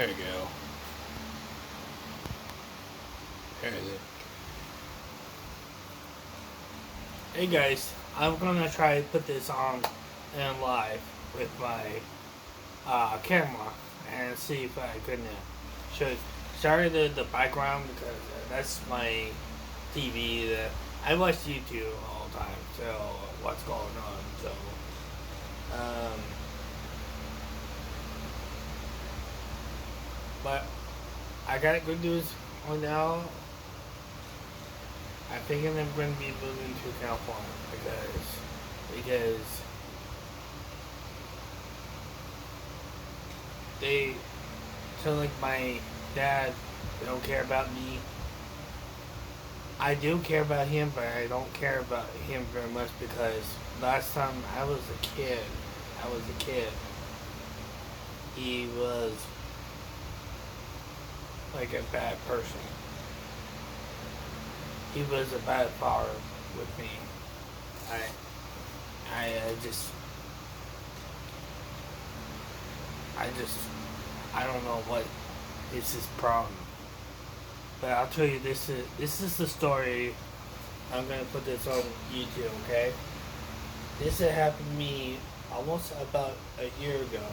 There you go. There it is. Hey guys, I'm gonna try to put this on in live with my camera and see if I can show. Sorry the background because that's my TV. I watch YouTube all the time, so what's going on? So, um, but I got good news on now. I think I'm going to be moving to California because they feel like my dad don't care about me. I do care about him, but I don't care about him very much because last time I was a kid, he was like a bad person. He was a bad father with me. I, I just, I don't know what is his problem. But I'll tell you, this is the story. I'm gonna put this on YouTube, okay? This had happened to me almost about a year ago.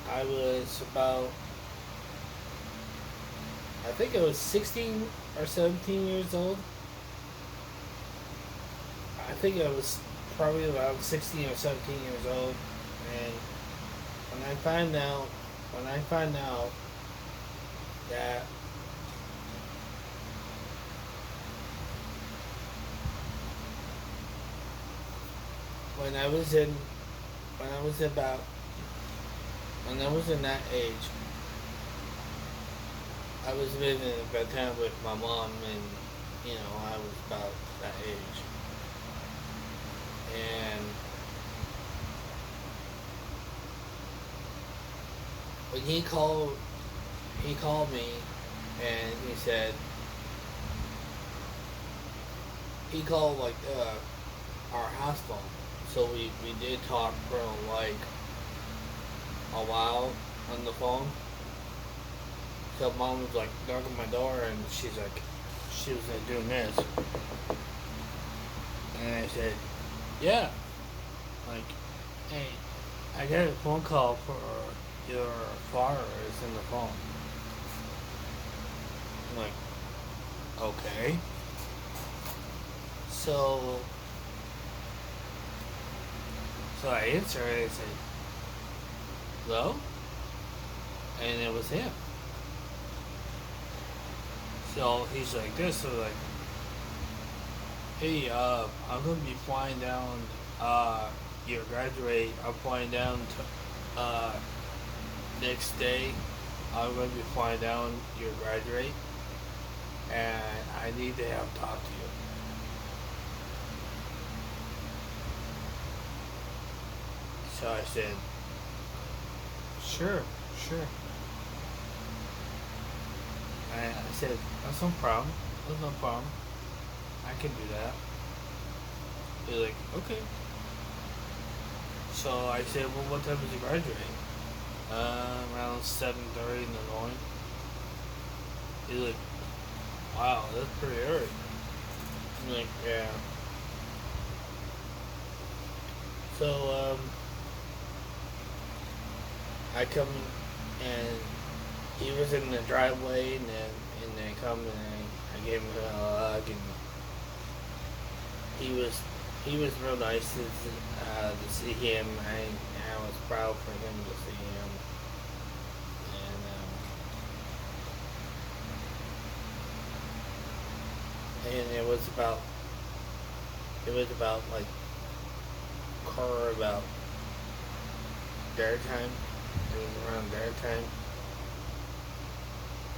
I was about, I think I was 16 or 17 years old. I think I was probably about 16 or 17 years old, and when I find out that when I was in when I was about when I was in that age, I was living in Vietnam with my mom, and I was about that age, and when he called me, and he said he called like our house phone. So we did talk for like a while on the phone. So mom was like knocking my door, and she was like doing this, and I said, yeah, like, hey, I got a phone call for your father is in the phone. I'm like, okay. So I answered and I said, hello? And it was him. So he's like this, so like, hey, I'm gonna be flying down, your graduate, I'm flying down to, next day, I'm gonna be flying down your graduate, and I need to have talk to you. So I said, sure. I said, that's no problem. I can do that. He's like, okay. So I said, well, what time is you graduating? Around 7:30 in the morning. He's like, wow, that's pretty early. I'm like, yeah. So, I come and he was in the driveway, and then come and I gave him a hug, and he was real nice to see him. I was proud for him to see him, and it was about like car about their time. It was around their time.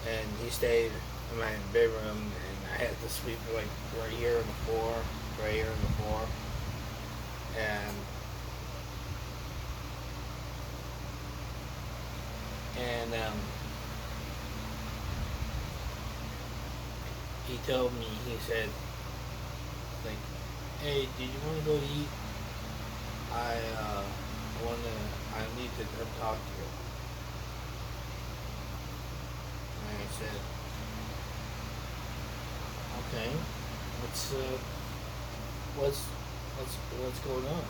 And he stayed in my bedroom, and I had to sleep like right here on the floor. And he told me, he said, like, hey, did you want to go eat? I need to come talk to you. I said, okay, what's what's what's going on?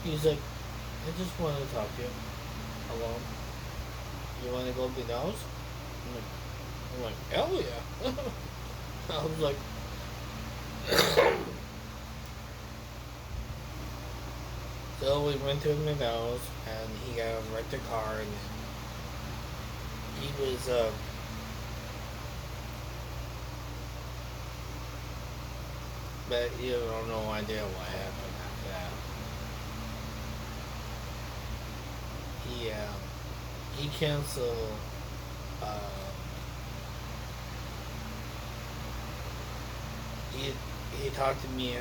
He's like, I just wanted to talk to you alone. You want to go be nose? I'm like, hell yeah. I was like, so we went to McDonald's and he got a rented car and he was but you don't know idea what happened after that. He canceled uh he he talked to me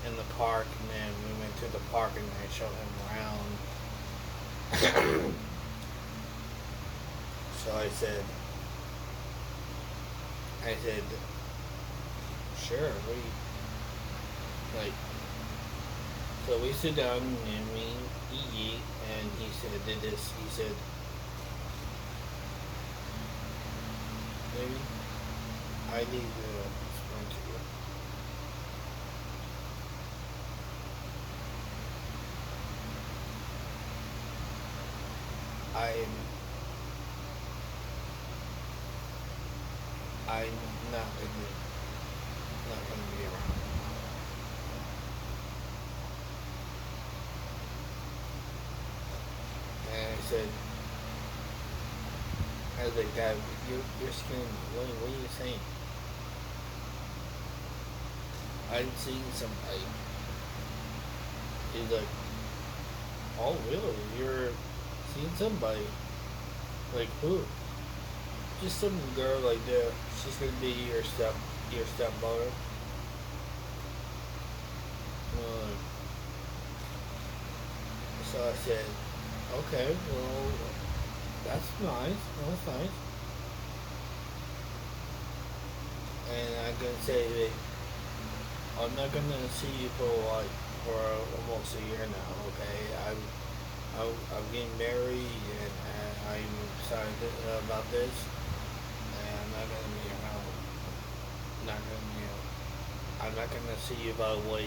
in the park and then we went to the park and I showed him around. So I said, sure, what do you like? So we sit down and we eat and he said did this. He said maybe I need to explain to you. I'm not gonna be around. And I was like, Dad, you're scaring me. What are you saying? I'm seeing somebody. He's like, oh really? You're seeing somebody? Like who? Just some girl like that. She's gonna be your stepmother. Uh, so I said, okay, well, that's nice. That's nice. And I'm gonna say that I'm not gonna see you for almost a year now. Okay, I'm getting married and I'm sorry about this. And I'm not gonna be around. I'm not gonna see you about way.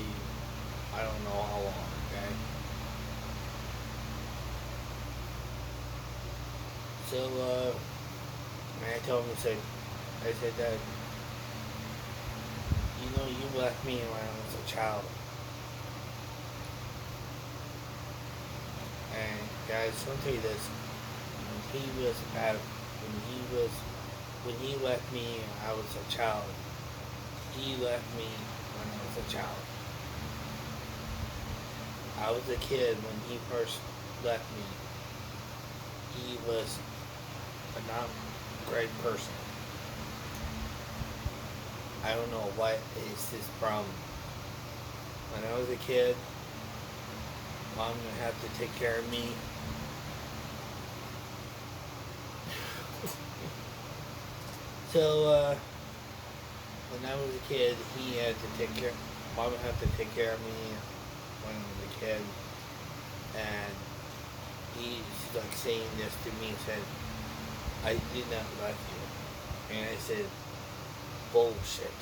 I don't know how long. Okay. So and I told him I said that you left me when I was a child. And guys, let me tell you this: when he was at when he left me, I was a child. He left me when I was a child. I was a kid when he first left me. He was a not great person. I don't know what is his problem. When I was a kid, Mom would have to take care of me. So, when I was a kid, he had to take care. Mom would have to take care of me when I was a kid, and he's like saying this to me. He said, "I did not love you," and I said, "Bullshit."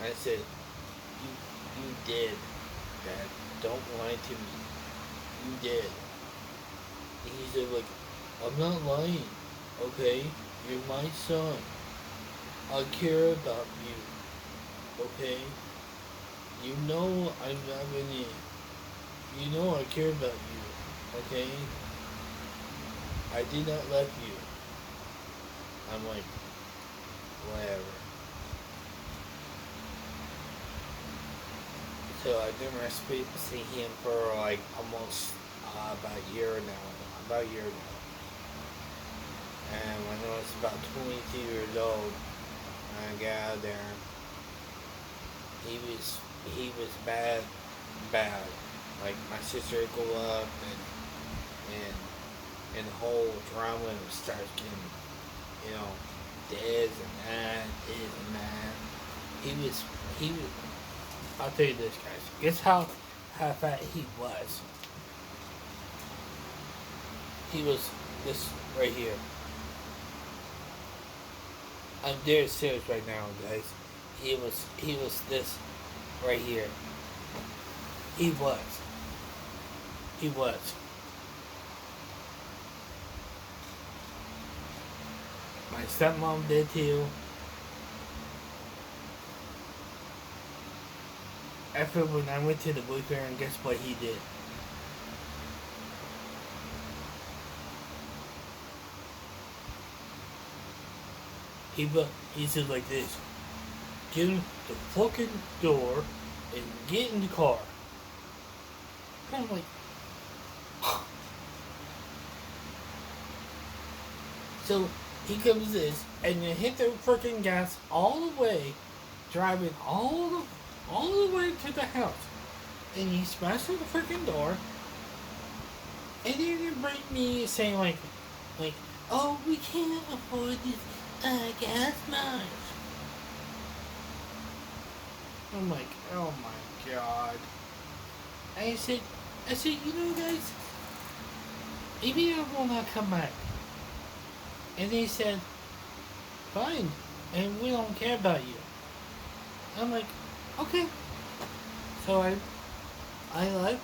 I said, "You did, Dad. Don't lie to me. You did." He said, "Like, I'm not lying. Okay, you're my son. I care about you. Okay? You know I'm not gonna. You know I care about you. Okay? I did not love you." I'm like, whatever. So I never see him for like almost about a year now. About a year now. And when I was about 22 years old, I got out of there. He was bad. Like my sister would go up and the whole drama starts getting, this and that, this and that. He was. I'll tell you this, guys. Guess how fat he was. He was this right here. I'm dead serious right now, guys. He was this right here. He was. He was. My stepmom did too. After when I went to the boyfriend, and guess what he did? He said like this: get in the fucking door and get in the car. And I'm like, so he comes this and then hit the freaking gas all the way, driving all the way to the house, and he smashed through the freaking door, and then he bring me saying like, oh, we can't afford this gas mileage. I'm like, oh my god. And I said, you know, guys, maybe I will not come back. And they said, fine, and we don't care about you. I'm like, okay. So I left.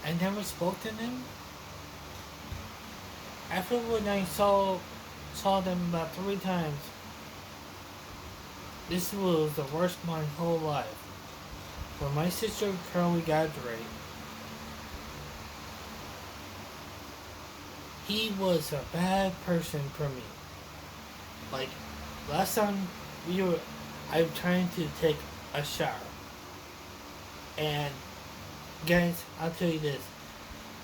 I never spoke to them. After when I saw them about 3 times, this was the worst my whole life. When my sister currently graduated, he was a bad person for me. Like, last time I was trying to take a shower. And, guys, I'll tell you this.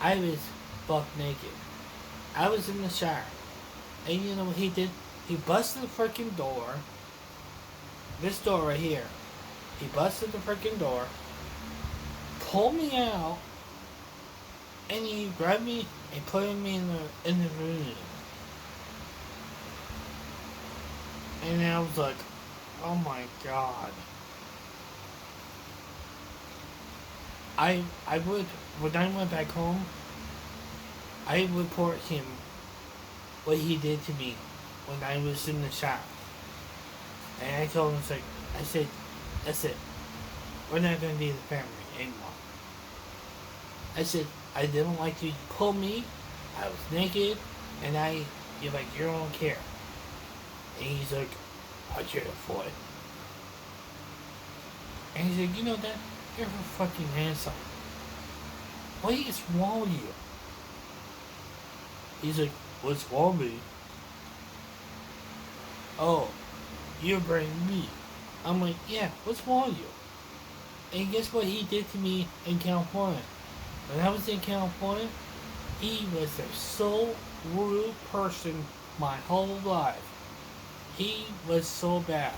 I was buck naked. I was in the shower. And you know what he did? He busted the freaking door. This door right here. He busted the freaking door. Pulled me out. And he grabbed me and put me in the room. And I was like, oh my god. I would, when I went back home, I would report him what he did to me when I was in the shop. And I told him, I said, that's it. We're not going to be the family anymore. I said, I didn't like you to pull me. I was naked. And you're like, you don't care. And he's like, I care for it. And he said, you know that? You're fucking handsome. What is wrong with you? He's like, what's wrong with me? Oh, you're bringing me. I'm like, yeah, what's wrong with you? And guess what he did to me in California? When I was in California, he was a so rude person my whole life. He was so bad.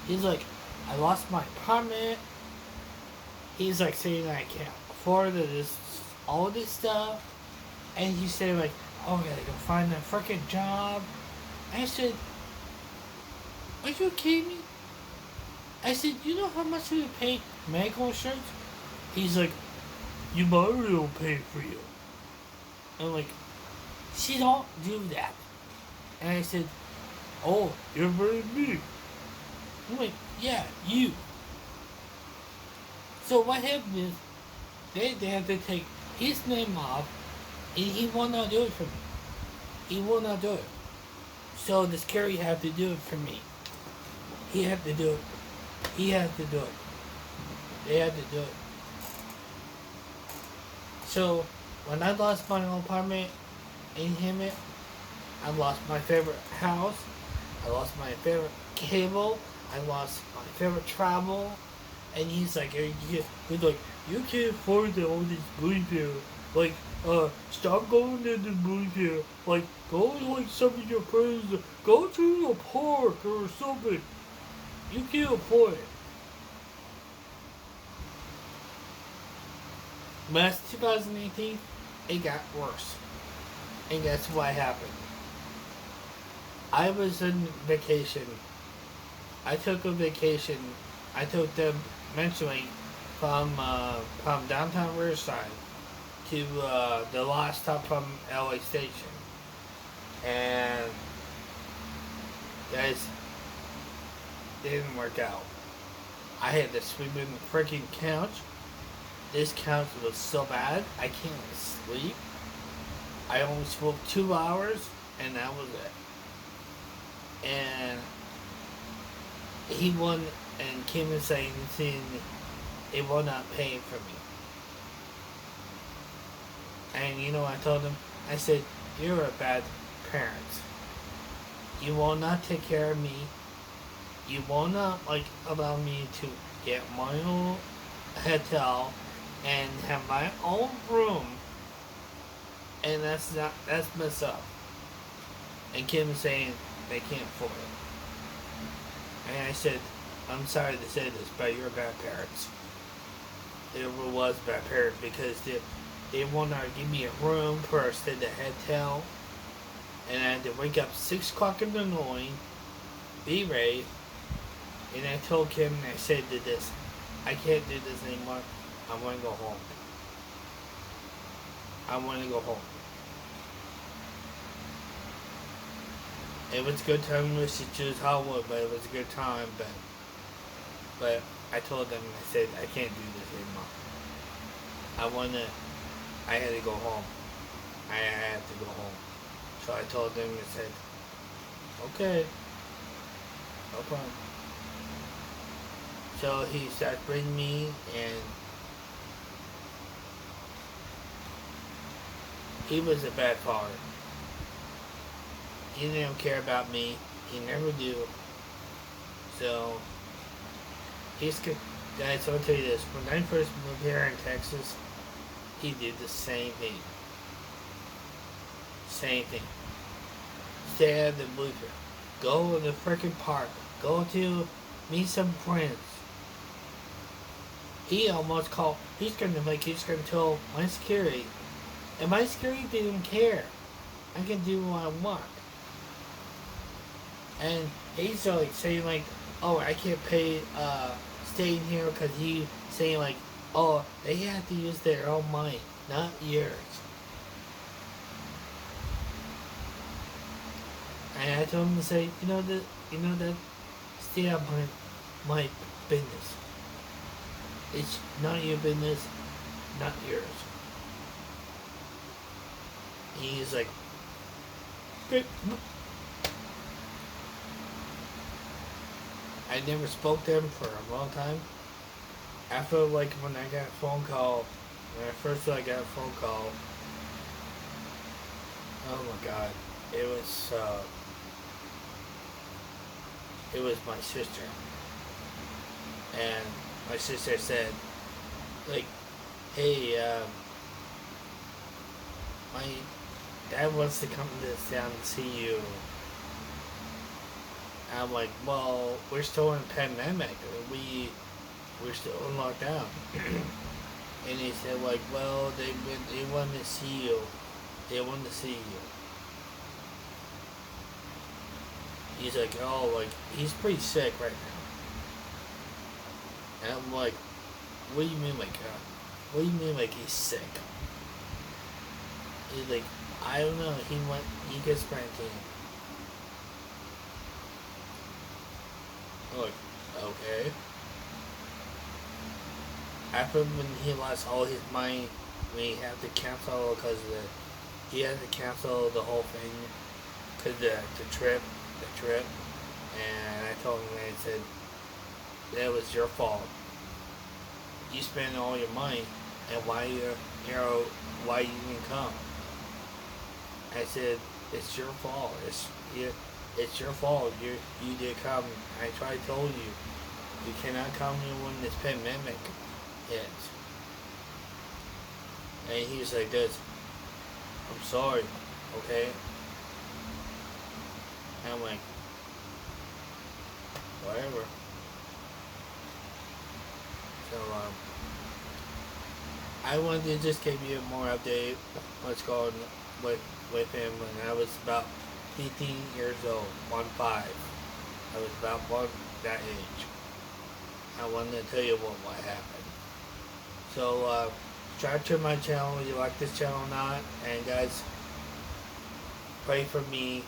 He's like, I lost my apartment. He's like saying that I can't afford all this stuff. And he said like, oh, I gotta go find a freaking job. I said, are you kidding me? I said, you know how much we pay medical insurance? He's like, your mother will pay for you. I'm like, she don't do that. And I said, oh, you're very mean. I'm like, yeah, you. So what happened is, they had to take his name off, and he will not do it for me. He will not do it. So this Kerry had to do it for me. He had to do it. He had to do it. They had to do it. So when I lost my own apartment in Hemet, I lost my favorite house. I lost my favorite cable. I lost my favorite travel. And he's like, you can't afford all these movie theaters. Like, stop going to the movie theater. Like, go with like some of your friends. Go to a park or something. You can't afford it. Last 2018, it got worse. And guess what happened? I was on vacation. I took a vacation. I took them mentally from downtown Riverside to the last stop from LA Station. And Guys, it didn't work out. I had to sleep in the freaking couch. This couch was so bad, I can't sleep. I only slept 2 hours, and that was it. And he won and came and saying it will not pay for me. And you know what I told him? I said, you're a bad parent. You will not take care of me. You will not allow me to get my own hotel and have my own room. And that's messed up. And Kim is saying they can't afford it. And I said, I'm sorry to say this, but you're bad parents. It was bad parents because they want to give me a room first in the hotel, and I had to wake up 6 o'clock in the morning, be ready, and I told Kim and I said to this, I can't do this anymore. I want to go home. I want to go home. It was a good time to choose Hollywood, but it was a good time, but I told them, I said, I can't do this anymore. I had to go home. I had to go home. So I told them and said, okay, no problem. So he started bringing me, and he was a bad father. He didn't care about me. He never do. So guys, I'll tell you this. When I first moved here in Texas, he did the same thing. Same thing. Stay at the movie. Go to the freaking park. Go to meet some friends. He almost called. He's gonna tell my security, and my security didn't care. I can do what I want. And he's saying oh, I can't pay staying here because he saying oh, they have to use their own money, not yours. And I told him to say, you know that, stay out my business. It's not your business, not yours. And he's like, good. I never spoke to him for a long time. After when I got a phone call, when I first got a phone call, oh my god, it was my sister. And my sister said, hey, my dad wants to come down to see you. And I'm like, well, we're still in a pandemic. We're still in lockdown. And he said, well, they want to see you. They want to see you. He's like, oh, he's pretty sick right now. And I'm like, what do you mean, what do you mean, he's sick? He's like, I don't know, he gets quarantined. I'm like, okay. After when he lost all his money, we had to cancel he had to cancel the whole thing because the trip, and I told him, I said, that was your fault. You spent all your money, and why you didn't come? I said, it's your fault. It's your fault. You did come. I tried to tell you. You cannot come here when this pandemic hits. And he's like this. I'm sorry. Okay? And I'm like, whatever. So, I wanted to just give you more update what's going with him when I was about 15 years old, 1-5. I was about that age. I wanted to tell you what happened. So, subscribe to my channel if you like this channel or not. And guys, pray for me.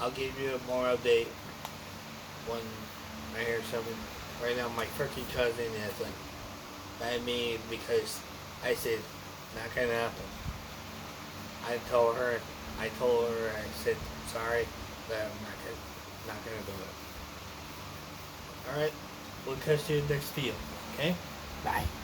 I'll give you more update when I hear something. Right now, my freaking cousin is like mad at me because I said not gonna happen. I told her, I said sorry, but I'm not gonna do it. All right, we'll catch you next video. Okay, bye.